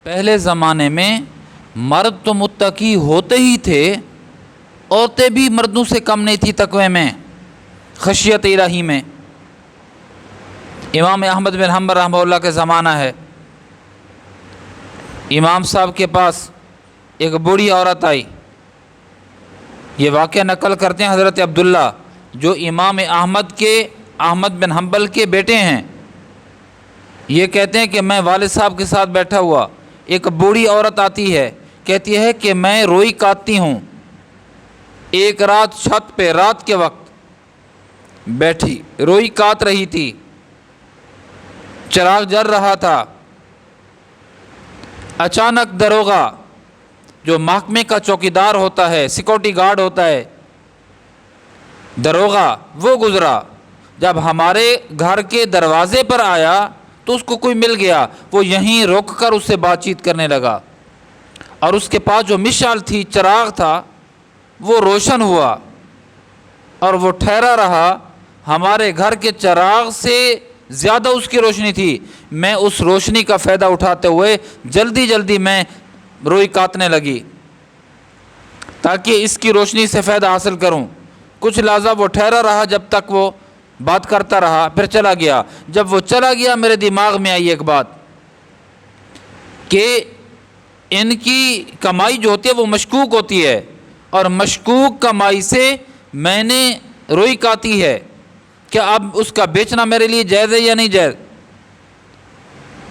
پہلے زمانے میں مرد تو متقی ہوتے ہی تھے، عورتیں بھی مردوں سے کم نہیں تھی تقوی میں، خشیت الہی میں۔ امام احمد بن حنبل رحمہ اللہ کا زمانہ ہے، امام صاحب کے پاس ایک بوڑھی عورت آئی۔ یہ واقعہ نقل کرتے ہیں حضرت عبداللہ جو امام احمد بن حنبل کے بیٹے ہیں۔ یہ کہتے ہیں کہ میں والد صاحب کے ساتھ بیٹھا ہوا، ایک بوڑھی عورت آتی ہے، کہتی ہے کہ میں روئی کاٹتی ہوں۔ ایک رات چھت پہ رات کے وقت بیٹھی روئی کاٹ رہی تھی، چراغ جل رہا تھا۔ اچانک دروغہ جو محکمے کا چوکیدار ہوتا ہے، سیکورٹی گارڈ ہوتا ہے، دروغہ وہ گزرا۔ جب ہمارے گھر کے دروازے پر آیا تو اس کو کوئی مل گیا، وہ یہیں رک کر اس سے بات چیت کرنے لگا، اور اس کے پاس جو مشعل تھی، چراغ تھا، وہ روشن ہوا اور وہ ٹھہرا رہا۔ ہمارے گھر کے چراغ سے زیادہ اس کی روشنی تھی۔ میں اس روشنی کا فائدہ اٹھاتے ہوئے جلدی میں روئی کاٹنے لگی تاکہ اس کی روشنی سے فائدہ حاصل کروں۔ کچھ لحظہ وہ ٹھہرا رہا، جب تک وہ بات کرتا رہا، پھر چلا گیا۔ جب وہ چلا گیا میرے دماغ میں آئی ایک بات کہ ان کی کمائی جو ہوتی ہے وہ مشکوک ہوتی ہے، اور مشکوک کمائی سے میں نے روئی کاٹی ہے، کیا اب اس کا بیچنا میرے لیے جائز ہے یا نہیں جائز؟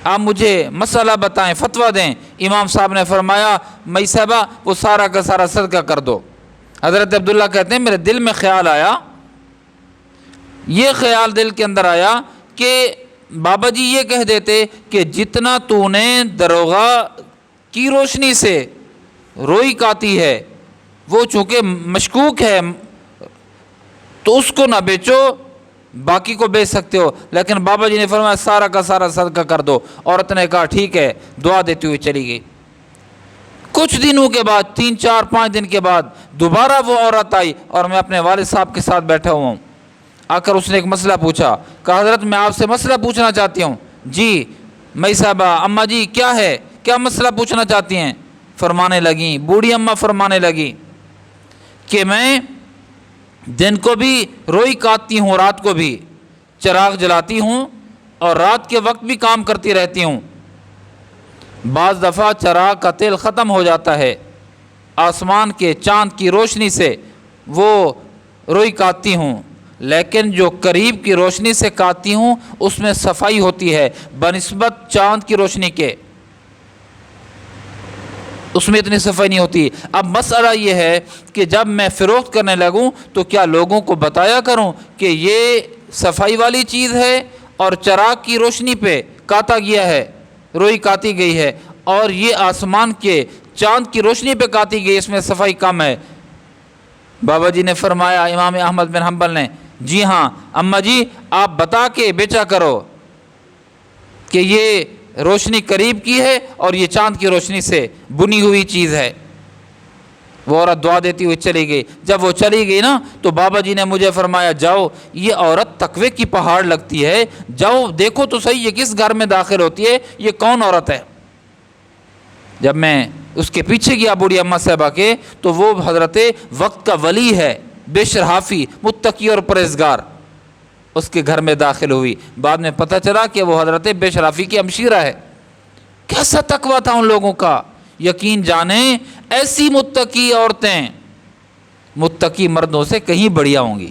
آپ مجھے مسئلہ بتائیں، فتویٰ دیں۔ امام صاحب نے فرمایا مئی صاحبہ وہ سارا کا سارا صدقہ کر دو۔ حضرت عبداللہ کہتے ہیں میرے دل میں خیال آیا، یہ خیال دل کے اندر آیا کہ بابا جی یہ کہہ دیتے کہ جتنا تو نے دروغہ کی روشنی سے روئی کاٹی ہے وہ چونکہ مشکوک ہے تو اس کو نہ بیچو، باقی کو بیچ سکتے ہو، لیکن بابا جی نے فرمایا سارا کا سارا صدقہ کر دو۔ عورت نے کہا ٹھیک ہے، دعا دیتی ہوئی چلی گئی۔ کچھ دنوں کے بعد، 3-4-5 دن کے بعد دوبارہ وہ عورت آئی، اور میں اپنے والد صاحب کے ساتھ بیٹھا ہوا ہوں۔ آ کر اس نے ایک مسئلہ پوچھا، کہا حضرت میں آپ سے مسئلہ پوچھنا چاہتی ہوں۔ جی مئی صاحبہ، اماں جی کیا ہے، کیا مسئلہ پوچھنا چاہتی ہیں؟ فرمانے لگیں، بوڑھی اماں فرمانے لگی کہ میں دن کو بھی روئی کاٹتی ہوں، رات کو بھی چراغ جلاتی ہوں، اور رات کے وقت بھی کام کرتی رہتی ہوں۔ بعض دفعہ چراغ کا تیل ختم ہو جاتا ہے، آسمان کے چاند کی روشنی سے وہ روئی کاٹتی ہوں، لیکن جو قریب کی روشنی سے کاٹتی ہوں اس میں صفائی ہوتی ہے بنسبت چاند کی روشنی کے، اس میں اتنی صفائی نہیں ہوتی۔ اب مسئلہ یہ ہے کہ جب میں فروخت کرنے لگوں تو کیا لوگوں کو بتایا کروں کہ یہ صفائی والی چیز ہے اور چراغ کی روشنی پہ کاٹا گیا ہے، روئی کاٹی گئی ہے، اور یہ آسمان کے چاند کی روشنی پہ کاٹی گئی، اس میں صفائی کم ہے؟ بابا جی نے فرمایا، امام احمد بن حنبل نے، جی ہاں اماں جی آپ بتا کے بیچا کرو کہ یہ روشنی قریب کی ہے اور یہ چاند کی روشنی سے بنی ہوئی چیز ہے۔ وہ عورت دعا دیتی ہوئی چلی گئی۔ جب وہ چلی گئی نا تو بابا جی نے مجھے فرمایا جاؤ، یہ عورت تقوی کی پہاڑ لگتی ہے، جاؤ دیکھو تو صحیح یہ کس گھر میں داخل ہوتی ہے، یہ کون عورت ہے؟ جب میں اس کے پیچھے گیا بوڑھی اماں صاحبہ کے تو وہ حضرت وقت کا ولی ہے، بے شرحافی، متقی اور پرہیزگار، اس کے گھر میں داخل ہوئی۔ بعد میں پتہ چلا کہ وہ حضرت بے شرافی کی ہمشیرہ ہے۔ کیسا تقویٰ تھا ان لوگوں کا! یقین جانیں ایسی متقی عورتیں متقی مردوں سے کہیں بڑھیا ہوں گی۔